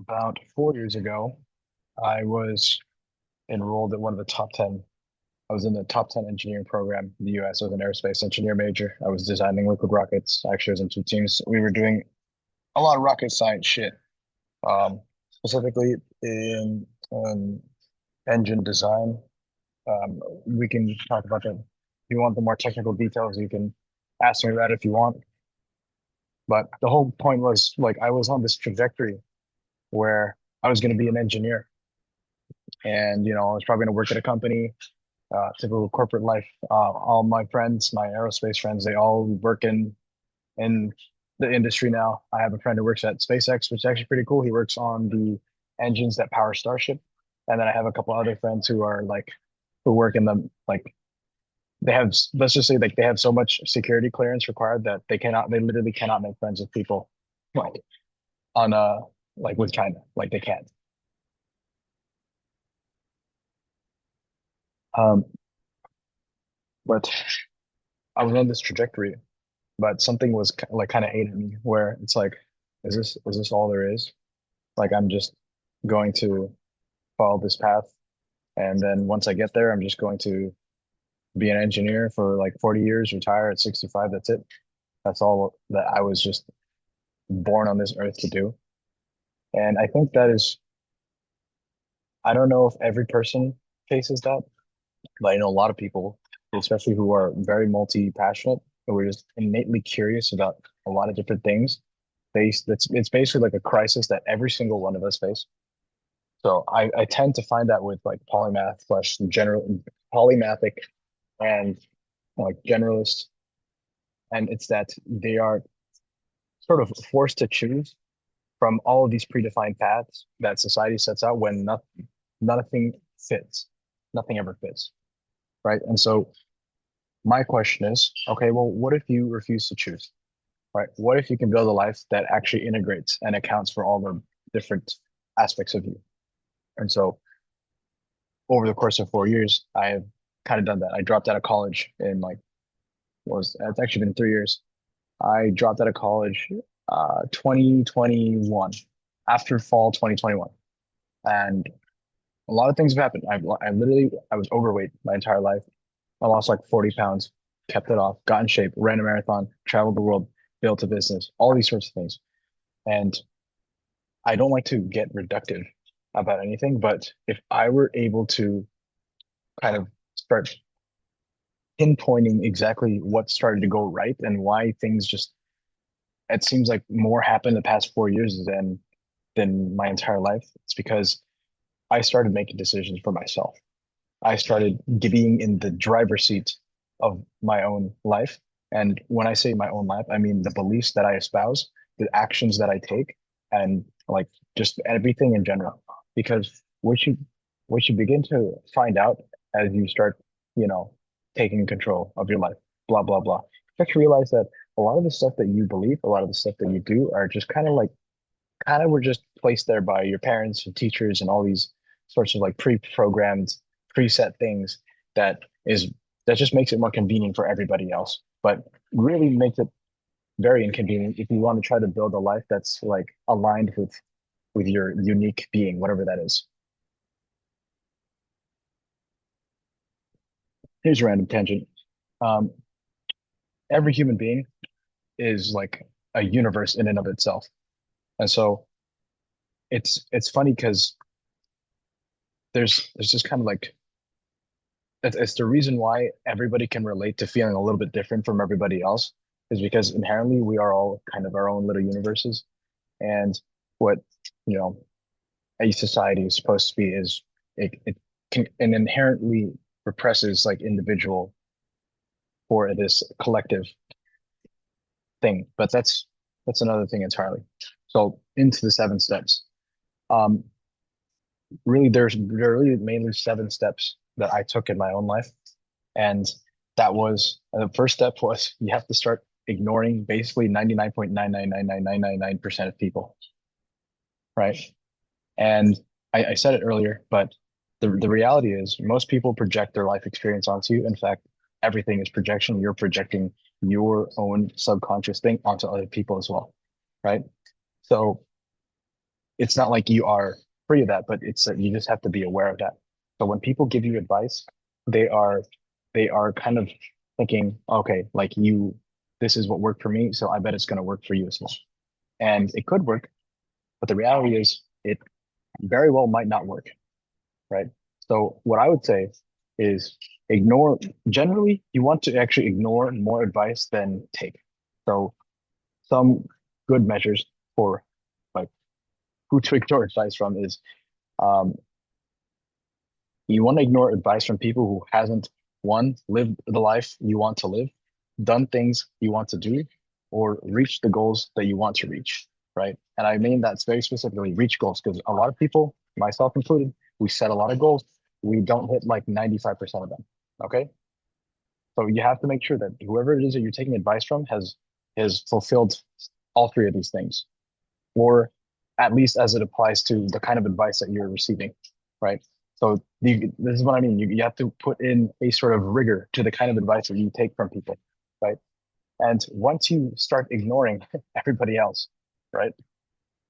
About 4 years ago, I was enrolled at one of the top 10. I was in the top 10 engineering program in the US. I was an aerospace engineer major. I was designing liquid rockets. Actually, I was in two teams. We were doing a lot of rocket science shit, specifically in engine design. We can talk about that. If you want the more technical details, you can ask me that if you want. But the whole point was like I was on this trajectory where I was going to be an engineer. And I was probably going to work at a company, typical corporate life. All my friends, my aerospace friends, they all work in the industry now. I have a friend who works at SpaceX, which is actually pretty cool. He works on the engines that power Starship, and then I have a couple other friends who are like who work in the like they have, let's just say, like they have so much security clearance required that they literally cannot make friends with people like on like with China, like they can't. Um, but I was on this trajectory, but something was like kind of ate at me where it's like, is this all there is? Like I'm just going to follow this path, and then once I get there, I'm just going to be an engineer for like 40 years, retire at 65. That's it. That's all that I was just born on this earth to do. And I think that is, I don't know if every person faces that, but I know a lot of people, especially who are very multi-passionate, who are just innately curious about a lot of different things. It's basically like a crisis that every single one of us face. So I tend to find that with like polymath slash general polymathic and like generalists, and it's that they are sort of forced to choose from all of these predefined paths that society sets out when nothing fits, nothing ever fits, right? And so my question is, okay, well, what if you refuse to choose, right? What if you can build a life that actually integrates and accounts for all the different aspects of you? And so over the course of 4 years, I have kind of done that. I dropped out of college in like was it's actually been 3 years. I dropped out of college 2021 after fall 2021. And a lot of things have happened. I was overweight my entire life. I lost like 40 pounds, kept it off, got in shape, ran a marathon, traveled the world, built a business, all these sorts of things. And I don't like to get reductive about anything, but if I were able to kind of start pinpointing exactly what started to go right and why things just it seems like more happened the past 4 years than my entire life. It's because I started making decisions for myself. I started being in the driver's seat of my own life. And when I say my own life, I mean the beliefs that I espouse, the actions that I take, and like just everything in general. Because what you begin to find out as you start, you know, taking control of your life, blah blah blah. You have to realize that a lot of the stuff that you believe, a lot of the stuff that you do are just kind of were just placed there by your parents and teachers and all these sorts of like pre-programmed, preset things that is that just makes it more convenient for everybody else, but really makes it very inconvenient if you want to try to build a life that's like aligned with your unique being, whatever that is. Here's a random tangent. Um, every human being is like a universe in and of itself, and so it's funny because there's just kind of like it's the reason why everybody can relate to feeling a little bit different from everybody else is because inherently we are all kind of our own little universes. And what, you know, a society is supposed to be is it can and inherently represses like individual for this collective thing. But that's another thing entirely. So into the seven steps. Um, really there are really mainly seven steps that I took in my own life. And that was the first step was you have to start ignoring basically 99.9999999% of people, right? And I said it earlier, but the reality is most people project their life experience onto you. In fact, everything is projection. You're projecting your own subconscious thing onto other people as well, right? So it's not like you are free of that, but it's you just have to be aware of that. So when people give you advice, they are they are kind of thinking, okay, like you, this is what worked for me, so I bet it's going to work for you as well. And it could work, but the reality is it very well might not work, right? So what I would say is ignore, generally, you want to actually ignore more advice than take. So some good measures for like who to ignore advice from is um, you want to ignore advice from people who hasn't one lived the life you want to live, done things you want to do, or reached the goals that you want to reach, right? And I mean that's very specifically reach goals because a lot of people, myself included, we set a lot of goals. We don't hit like 95% of them. Okay. So you have to make sure that whoever it is that you're taking advice from has fulfilled all three of these things, or at least as it applies to the kind of advice that you're receiving, right? So this is what I mean. You have to put in a sort of rigor to the kind of advice that you take from people, right? And once you start ignoring everybody else, right,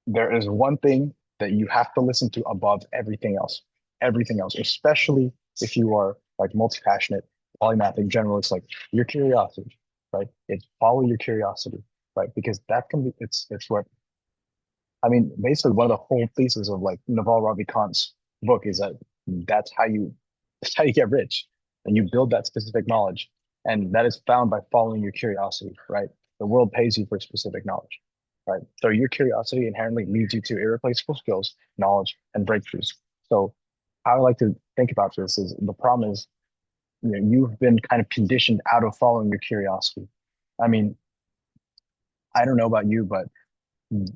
there is one thing that you have to listen to above everything else, especially if you are like multi-passionate, polymathic generalists, like your curiosity, right? It's follow your curiosity, right? Because that can be, it's what I mean, basically one of the whole thesis of like Naval Ravikant's book is that that's how you that's how you get rich and you build that specific knowledge. And that is found by following your curiosity, right? The world pays you for specific knowledge, right? So your curiosity inherently leads you to irreplaceable skills, knowledge, and breakthroughs. So how I like to think about this is the problem is, you know, you've been kind of conditioned out of following your curiosity. I mean, I don't know about you, but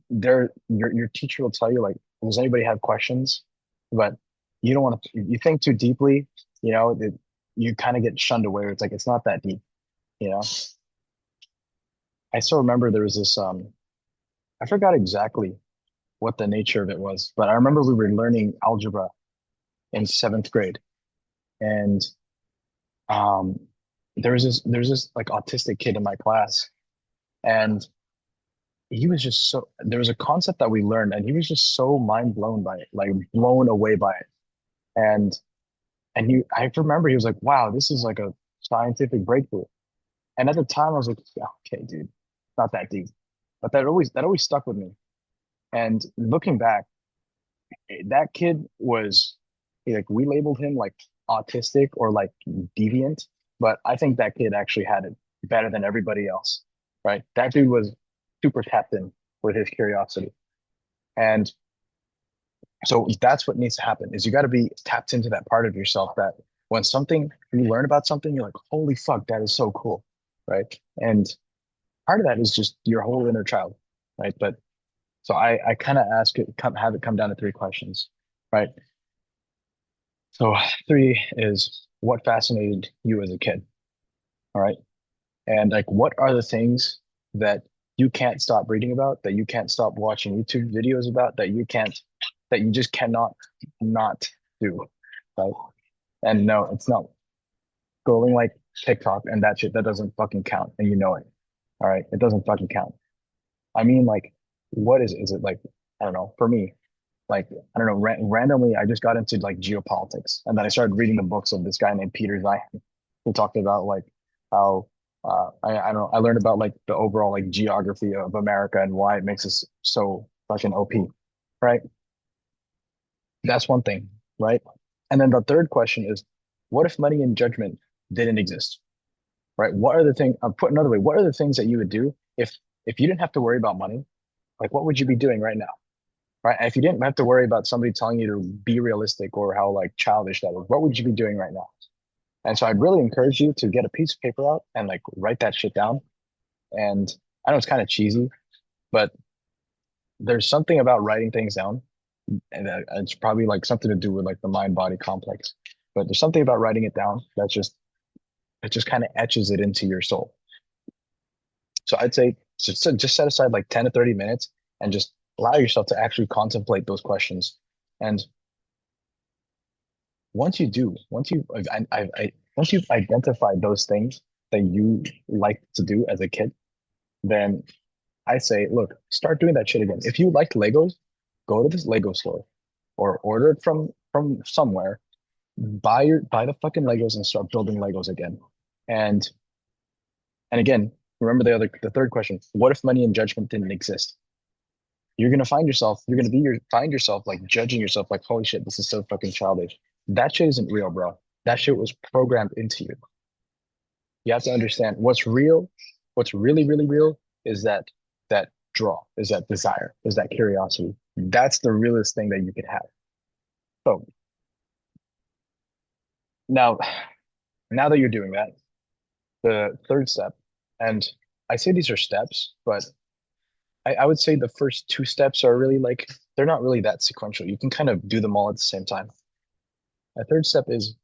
your teacher will tell you like, does anybody have questions? But you don't want to, you think too deeply, you know, that you kind of get shunned away. It's like it's not that deep, you know. I still remember there was this I forgot exactly what the nature of it was, but I remember we were learning algebra in seventh grade. And um there's this like autistic kid in my class, and he was just so there was a concept that we learned and he was just so mind blown by it, like blown away by it. And I remember he was like, wow, this is like a scientific breakthrough. And at the time I was like, yeah, okay, dude, not that deep. But that always stuck with me. And looking back, that kid was like we labeled him like autistic or like deviant, but I think that kid actually had it better than everybody else, right? That dude was super tapped in with his curiosity. And so that's what needs to happen is you got to be tapped into that part of yourself that when something you learn about something, you're like, holy fuck, that is so cool, right? And part of that is just your whole inner child, right? But so I kind of have it come down to three questions, right? So three is what fascinated you as a kid, all right? And like, what are the things that you can't stop reading about, that you can't stop watching YouTube videos about, that you just cannot not do, right? And no, it's not scrolling like TikTok and that shit. That doesn't fucking count, and you know it. All right, it doesn't fucking count. I mean, like, what is it? Is it like I don't know? For me, like I don't know. Randomly, I just got into like geopolitics, and then I started reading the books of this guy named Peter Zeihan, who talked about like how I don't know. I learned about like the overall like geography of America and why it makes us so fucking OP, right? That's one thing, right? And then the third question is, what if money and judgment didn't exist, right? What are the things, put another way, what are the things that you would do if you didn't have to worry about money? Like, what would you be doing right now, right? And if you didn't have to worry about somebody telling you to be realistic or how like childish that is, what would you be doing right now? And so I'd really encourage you to get a piece of paper out and like write that shit down. And I know it's kind of cheesy, but there's something about writing things down, and it's probably like something to do with like the mind body complex. But there's something about writing it down that's just it just kind of etches it into your soul. So I'd say just set aside like 10 to 30 minutes and just allow yourself to actually contemplate those questions. And once you do, once you've identified those things that you like to do as a kid, then I say, look, start doing that shit again. If you liked Legos, Go to this Lego store or order it from somewhere, buy the fucking Legos and start building Legos again. And and again, remember the third question. What if money and judgment didn't exist? You're gonna find yourself like judging yourself like, holy shit, this is so fucking childish. That shit isn't real, bro. That shit was programmed into you. You have to understand what's real, what's really, really real is that draw, is that desire, is that curiosity. That's the realest thing that you could have. So now, now that you're doing that, the third step, and I say these are steps, but I would say the first two steps are really like they're not really that sequential. You can kind of do them all at the same time. A third step is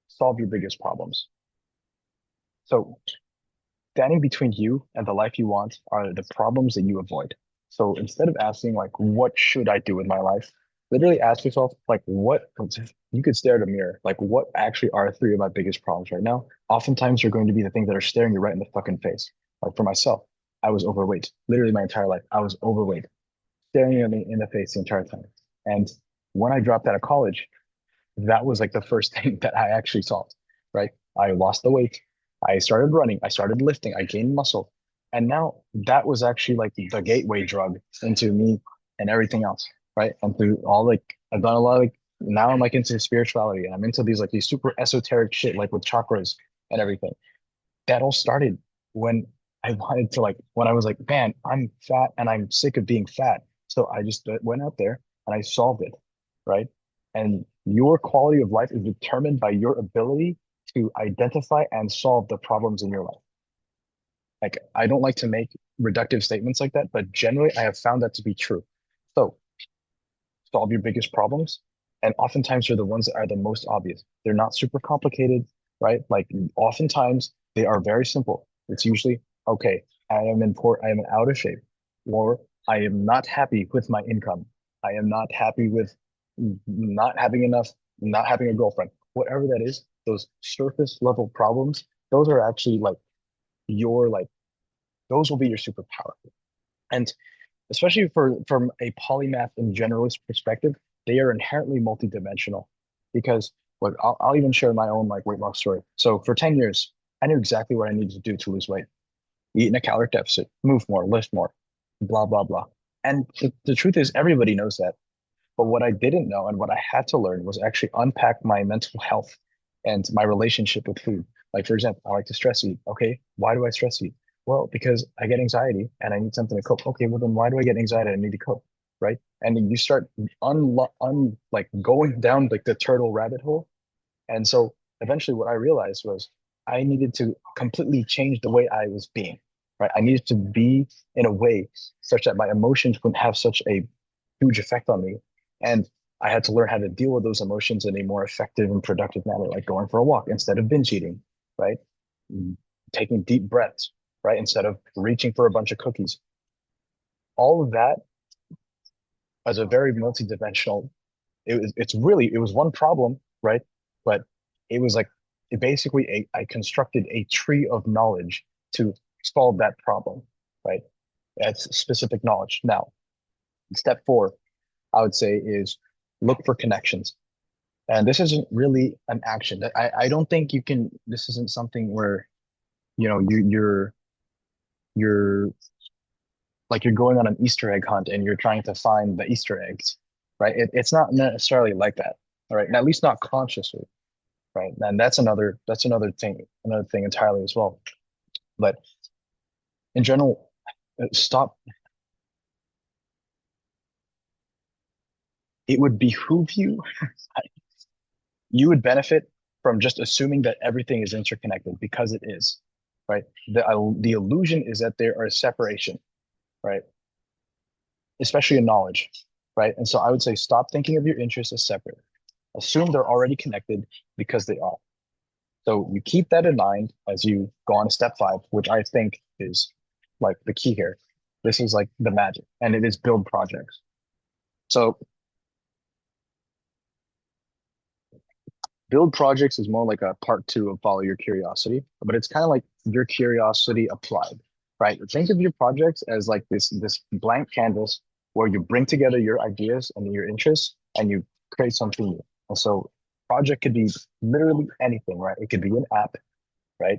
solve your biggest problems. So standing between you and the life you want are the problems that you avoid. So instead of asking like, what should I do with my life? Literally ask yourself, like, what you could stare at a mirror, like what actually are three of my biggest problems right now? Oftentimes they're going to be the things that are staring you right in the fucking face. Like for myself, I was overweight. Literally my entire life, I was overweight, staring at me in the face the entire time. And when I dropped out of college, that was like the first thing that I actually solved, right? I lost the weight. I started running. I started lifting. I gained muscle. And now that was actually like the gateway drug into me and everything else, right? And through all like, I've done a lot of like, now I'm like into spirituality and I'm into these like these super esoteric shit, like with chakras and everything. That all started when I wanted to like, when I was like, man, I'm fat and I'm sick of being fat. So I just went out there and I solved it, right? And your quality of life is determined by your ability to identify and solve the problems in your life. Like, I don't like to make reductive statements like that, but generally, I have found that to be true. So, solve your biggest problems. And oftentimes, they're the ones that are the most obvious. They're not super complicated, right? Like, oftentimes, they are very simple. It's usually, okay, I am out of shape, or I am not happy with my income. I am not happy with not having enough, not having a girlfriend, whatever that is, those surface level problems, those are actually like your like those will be your superpower. And especially from a polymath and generalist perspective, they are inherently multidimensional because look, I'll even share my own like weight loss story. So for 10 years, I knew exactly what I needed to do to lose weight, eat in a calorie deficit, move more, lift more, blah, blah, blah. And the truth is everybody knows that. But what I didn't know and what I had to learn was actually unpack my mental health and my relationship with food. Like, for example, I like to stress eat. Okay, why do I stress eat? Well, because I get anxiety and I need something to cope. Okay, well then why do I get anxiety? I need to cope, right? And then you start like going down like the turtle rabbit hole. And so eventually what I realized was I needed to completely change the way I was being, right? I needed to be in a way such that my emotions wouldn't have such a huge effect on me. And I had to learn how to deal with those emotions in a more effective and productive manner, like going for a walk instead of binge eating, right? Taking deep breaths, right? Instead of reaching for a bunch of cookies. All of that as a very multidimensional, it was one problem, right? But it was like it basically I constructed a tree of knowledge to solve that problem, right? That's specific knowledge. Now, step four, I would say is look for connections. And this isn't really an action. I don't think you can, this isn't something where, you know, you're like you're going on an Easter egg hunt and you're trying to find the Easter eggs, right? It's not necessarily like that. All right. And at least not consciously, right? And that's another thing entirely as well. But in general, stop. It would behoove you, you would benefit from just assuming that everything is interconnected because it is, right? The illusion is that there are separation, right? Especially in knowledge, right? And so I would say stop thinking of your interests as separate. Assume they're already connected because they are. So you keep that in mind as you go on to step five, which I think is like the key here. This is like the magic, and it is build projects. So build projects is more like a part two of follow your curiosity, but it's kind of like your curiosity applied, right? Think of your projects as like this blank canvas where you bring together your ideas and your interests and you create something new. And so project could be literally anything, right? It could be an app, right?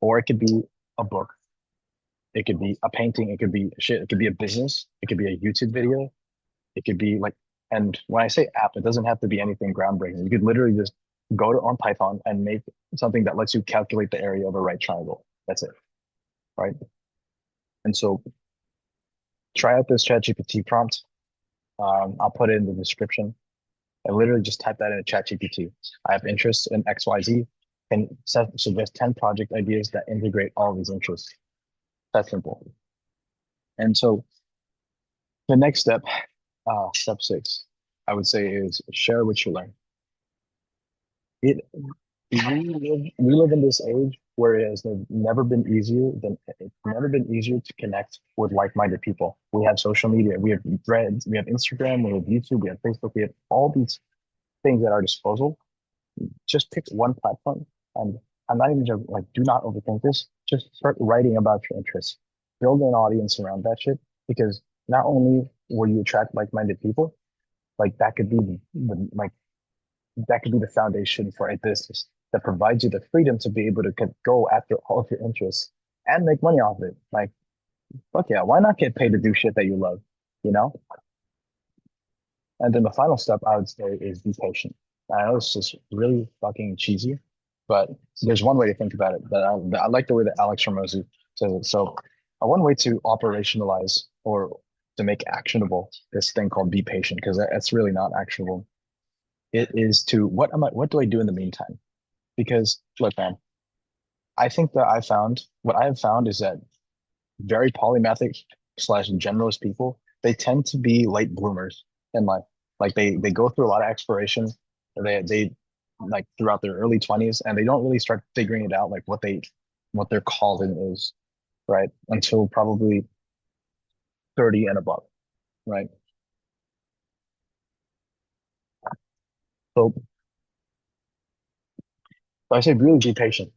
Or it could be a book. It could be a painting. It could be shit. It could be a business. It could be a YouTube video. It could be like, and when I say app, it doesn't have to be anything groundbreaking. You could literally just go to on Python and make something that lets you calculate the area of a right triangle. That's it, right? And so try out this ChatGPT prompt. I'll put it in the description. I literally just type that in a ChatGPT. I have interests in XYZ and suggest 10 project ideas that integrate all these interests. That's simple. And so the next step, step six, I would say is share what you learn. It we live in this age where it has never been easier to connect with like-minded people. We have social media, we have Threads, we have Instagram, we have YouTube, we have Facebook, we have all these things at our disposal. Just pick one platform, and I'm not even joking, like do not overthink this. Just start writing about your interests. Build an audience around that shit because not only will you attract like-minded people, like that could be like that could be the foundation for a business that provides you the freedom to be able to go after all of your interests and make money off it. Like, fuck yeah, why not get paid to do shit that you love? You know? And then the final step I would say is be patient. I know it's just really fucking cheesy, but there's one way to think about it that I like the way that Alex Ramosi says it. So, one way to operationalize or to make actionable this thing called be patient, because that's really not actionable. It is to what do I do in the meantime? Because look, man, I think that what I have found is that very polymathic slash generalist people, they tend to be late bloomers in life. Like they go through a lot of exploration. They like throughout their early 20s and they don't really start figuring it out like what their calling is, right? Until probably 30 and above, right? So I say really be patient.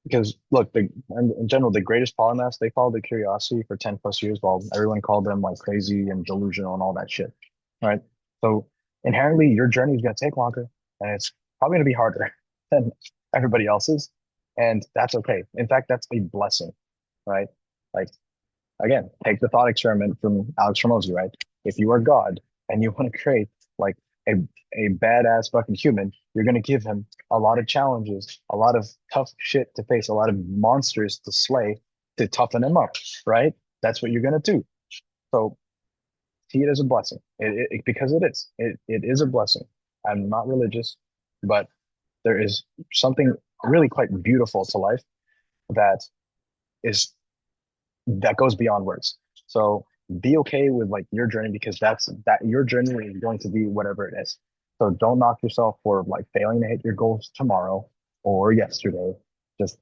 Because look, in general, the greatest polymaths, they followed the curiosity for 10 plus years while everyone called them like crazy and delusional and all that shit. Right. So inherently your journey is going to take longer and it's probably going to be harder than everybody else's. And that's okay. In fact, that's a blessing. Right. Like again, take the thought experiment from Alex Ramosi, right? If you are God and you want to create like a, a badass fucking human, you're going to give him a lot of challenges, a lot of tough shit to face, a lot of monsters to slay to toughen him up, right? That's what you're going to do. So see it as a blessing because it is a blessing. I'm not religious, but there is something really quite beautiful to life that is that goes beyond words. So be okay with like your journey because that your journey is going to be whatever it is. So don't knock yourself for like failing to hit your goals tomorrow or yesterday. Just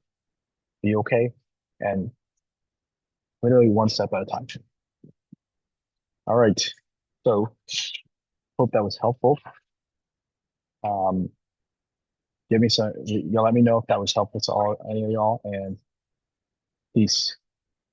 be okay and literally one step at a time. All right. So hope that was helpful. Um, give me some, y'all let me know if that was helpful to all any of y'all and peace.